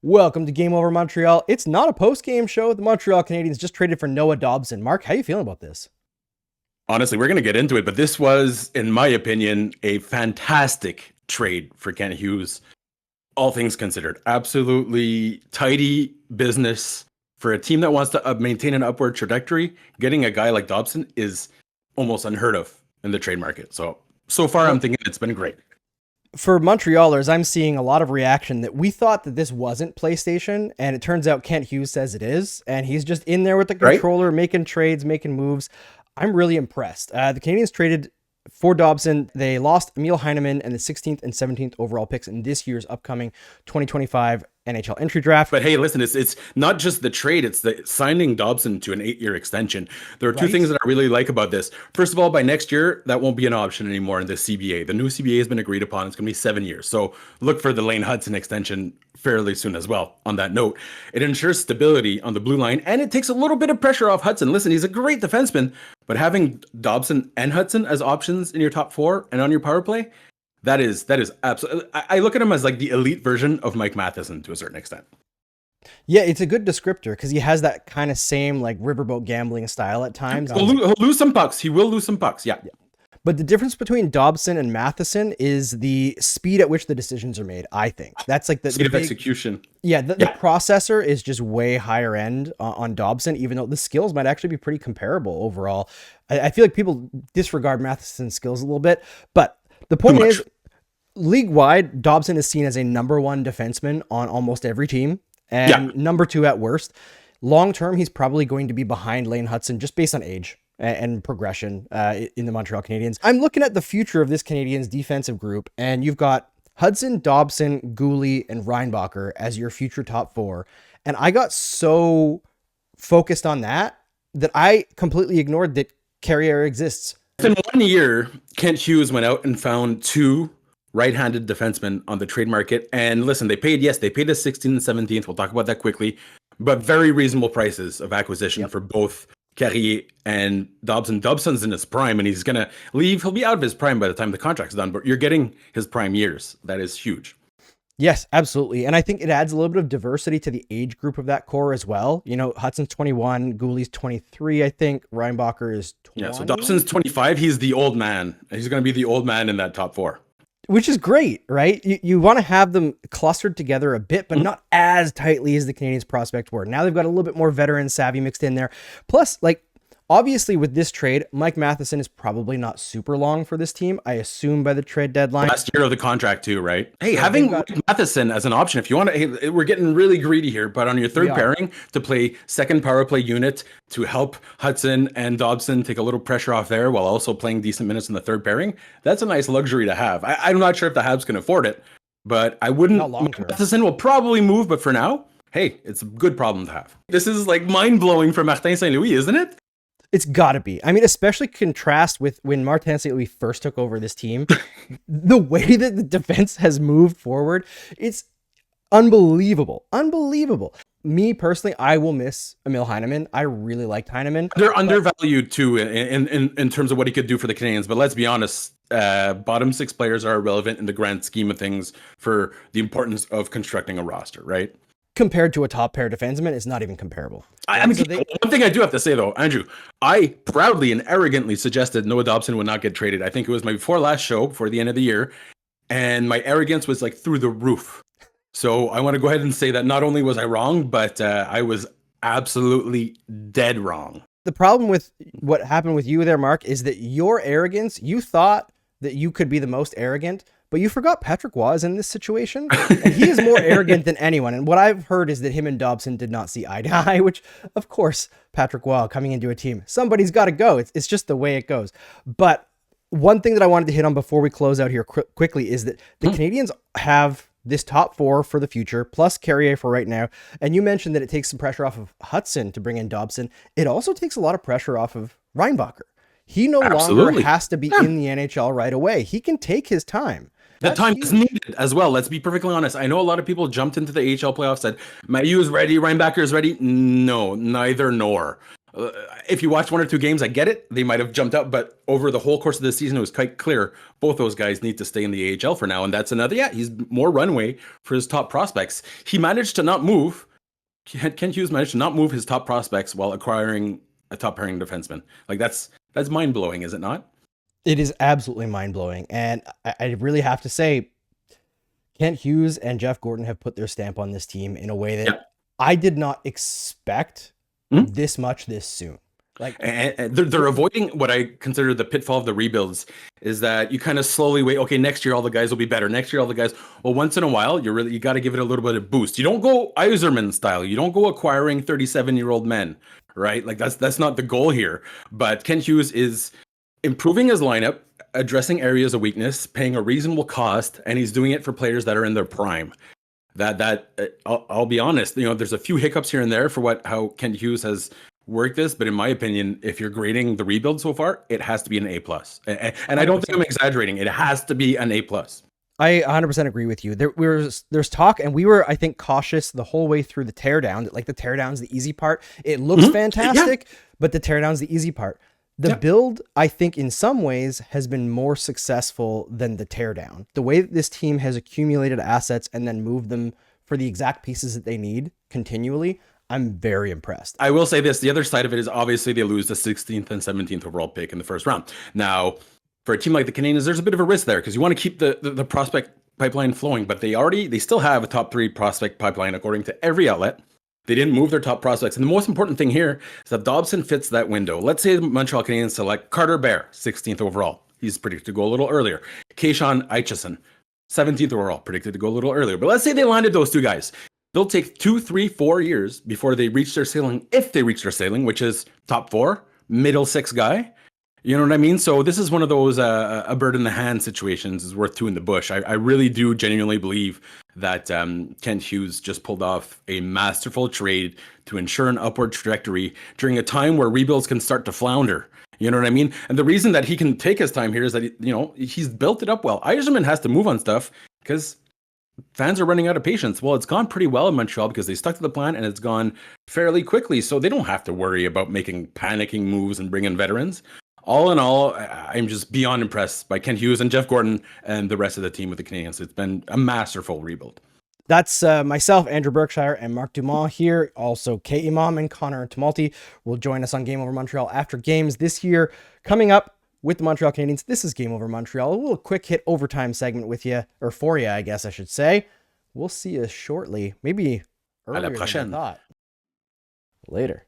Welcome to Game Over Montreal. It's not a post-game show. The Montreal Canadiens just traded for Noah Dobson. Mark, how are you feeling about this? Honestly, we're going to get into it, but this was, in my opinion, a fantastic trade for Kent Hughes. All things considered, absolutely tidy business for a team that wants to maintain an upward trajectory. Getting a guy like Dobson is almost unheard of in the trade market. So far, I'm thinking it's been great. For Montrealers, I'm seeing a lot of reaction that we thought that this wasn't PlayStation, and it turns out Kent Hughes says it is, and he's just in there with the controller, right? Making trades, making moves. I'm really impressed. The Canadiens traded for Dobson. They lost Emil Heineman and the 16th and 17th overall picks in this year's upcoming 2025 NHL Entry Draft. But hey, listen, it's not just the trade, it's the signing Dobson to an 8-year extension. There are two things that I really like about this. First of all, by next year, that won't be an option anymore in the CBA. The new CBA has been agreed upon. It's going to be 7 years. So look for the Lane Hudson extension fairly soon as well. On that note, it ensures stability on the blue line, and it takes a little bit of pressure off Hudson. Listen, he's a great defenseman, but having Dobson and Hudson as options in your top four and on your power play, that is absolutely. I look at him as like the elite version of Mike Matheson to a certain extent. Yeah, it's a good descriptor because he has that kind of same like riverboat gambling style at times. He'll lose some pucks. He will lose some pucks. Yeah. But the difference between Dobson and Matheson is the speed at which the decisions are made. I think that's like the speed of execution. Yeah, the processor is just way higher end on Dobson, even though the skills might actually be pretty comparable overall. I feel like people disregard Matheson's skills a little bit, but the point is, league-wide, Dobson is seen as a number one defenseman on almost every team, and number two at worst. Long-term, he's probably going to be behind Lane Hudson just based on age and progression in the Montreal Canadiens. I'm looking at the future of this Canadiens defensive group, and you've got Hudson, Dobson, Gooley, and Reinbacher as your future top four. And I got so focused on that I completely ignored that Carrier exists. In 1 year, Kent Hughes went out and found two right-handed defensemen on the trade market. And listen, they paid the 16th and 17th. We'll talk about that quickly. But very reasonable prices of acquisition for both Carrier and Dobson. Dobson's in his prime, and he's going to leave. He'll be out of his prime by the time the contract's done, but you're getting his prime years. That is huge. Yes, absolutely. And I think it adds a little bit of diversity to the age group of that core as well. You know, Hudson's 21, Gooley's 23, I think. Reinbacher is 20. Yeah, so Dobson's 25. He's the old man. He's going to be the old man in that top four. Which is great, right? You want to have them clustered together a bit, but not as tightly as the Canadiens prospect were. Now they've got a little bit more veteran savvy mixed in there. Plus, like, obviously with this trade, Mike Matheson is probably not super long for this team, I assume, by the trade deadline. Last year of the contract too, right? Hey, having Mike Matheson as an option, if you want to, hey, we're getting really greedy here, but on your third pairing to play second power play unit to help Hudson and Dobson take a little pressure off there while also playing decent minutes in the third pairing, that's a nice luxury to have. I'm not sure if the Habs can afford it, but I wouldn't. Matheson will probably move, but for now, hey, it's a good problem to have. This is like mind-blowing for Martin St. Louis, isn't it? It's got to be. I mean, especially contrast with when Martin St. Louis first took over this team. The way that the defense has moved forward, it's unbelievable. Unbelievable. Me personally, I will miss Emil Heineman. I really liked Heineman. They're undervalued too in terms of what he could do for the Canadiens. But let's be honest, bottom six players are irrelevant in the grand scheme of things for the importance of constructing a roster, right? Compared to a top pair defenseman, it's not even comparable. I mean, one thing I do have to say though, Andrew, I proudly and arrogantly suggested Noah Dobson would not get traded. I think it was my last show before the end of the year, and my arrogance was like through the roof. So I want to go ahead and say that not only was I wrong, but I was absolutely dead wrong. The problem with what happened with you there, Mark, is that your arrogance, you thought that you could be the most arrogant, but you forgot Patrick Waugh is in this situation, and he is more arrogant than anyone. And what I've heard is that him and Dobson did not see eye to eye, which, of course, Patrick Waugh coming into a team, somebody's got to go. It's just the way it goes. But one thing that I wanted to hit on before we close out here quickly is that the Canadiens have this top four for the future, plus Carrier for right now. And you mentioned that it takes some pressure off of Hudson to bring in Dobson. It also takes a lot of pressure off of Reinbacher. He no longer has to be in the NHL right away. He can take his time. That time is needed as well. Let's be perfectly honest. I know a lot of people jumped into the AHL playoffs, said, Mayu is ready, Reinbacher is ready. No, neither nor. If you watch one or two games, I get it. They might have jumped up, but over the whole course of the season, it was quite clear both those guys need to stay in the AHL for now. And that's another, yeah, he's more runway for his top prospects. He managed to not move. Kent Hughes managed to not move his top prospects while acquiring a top pairing defenseman. Like that's mind blowing, is it not? It is absolutely mind blowing. And I really have to say, Kent Hughes and Jeff Gorton have put their stamp on this team in a way that I did not expect this much this soon. Like, and they're avoiding what I consider the pitfall of the rebuilds, is that you kind of slowly wait. Okay, next year all the guys will be better. Next year all the guys. Well, once in a while, you got to give it a little bit of boost. You don't go Yzerman style. You don't go acquiring 37-year-old men, right? Like that's not the goal here. But Kent Hughes is improving his lineup, addressing areas of weakness, paying a reasonable cost, and he's doing it for players that are in their prime. I'll be honest, there's a few hiccups here and there for how Kent Hughes has worked this, but in my opinion, if you're grading the rebuild so far, it has to be an A+. And I don't think I'm exaggerating. It has to be an A+. I 100% agree with you. There's talk, and we were, I think, cautious the whole way through the teardown. Like the teardown's the easy part. It looks fantastic, but the teardown's the easy part. The build, I think, in some ways has been more successful than the teardown. The way that this team has accumulated assets and then moved them for the exact pieces that they need continually, I'm very impressed. I will say this. The other side of it is obviously they lose the 16th and 17th overall pick in the first round. Now, for a team like the Canadiens, there's a bit of a risk there because you want to keep the prospect pipeline flowing, but they still have a top 3 prospect pipeline according to every outlet. They didn't move their top prospects. And the most important thing here is that Dobson fits that window. Let's say the Montreal Canadiens select Carter Bear, 16th overall. He's predicted to go a little earlier. Keishon Aichison, 17th overall, predicted to go a little earlier. But let's say they landed those two guys. They'll take 2, 3, 4 years before they reach their ceiling, if they reach their ceiling, which is top 4, middle 6 guy. You know what I mean? So this is one of those a bird in the hand situations is worth two in the bush. I really do genuinely believe that Kent Hughes just pulled off a masterful trade to ensure an upward trajectory during a time where rebuilds can start to flounder. You know what I mean? And the reason that he can take his time here is that, he's built it up well. Yzerman has to move on stuff because fans are running out of patience. Well, it's gone pretty well in Montreal because they stuck to the plan and it's gone fairly quickly. So they don't have to worry about making panicking moves and bringing veterans. All in all, I'm just beyond impressed by Kent Hughes and Jeff Gorton and the rest of the team with the Canadiens. It's been a masterful rebuild. That's myself, Andrew Berkshire, and Marc Dumont here. Also, Kate Imam and Connor Tumulty will join us on Game Over Montreal after games this year. Coming up with the Montreal Canadiens, this is Game Over Montreal. A little quick hit overtime segment with you, or for you, I guess I should say. We'll see you shortly, maybe earlier than I thought. Later.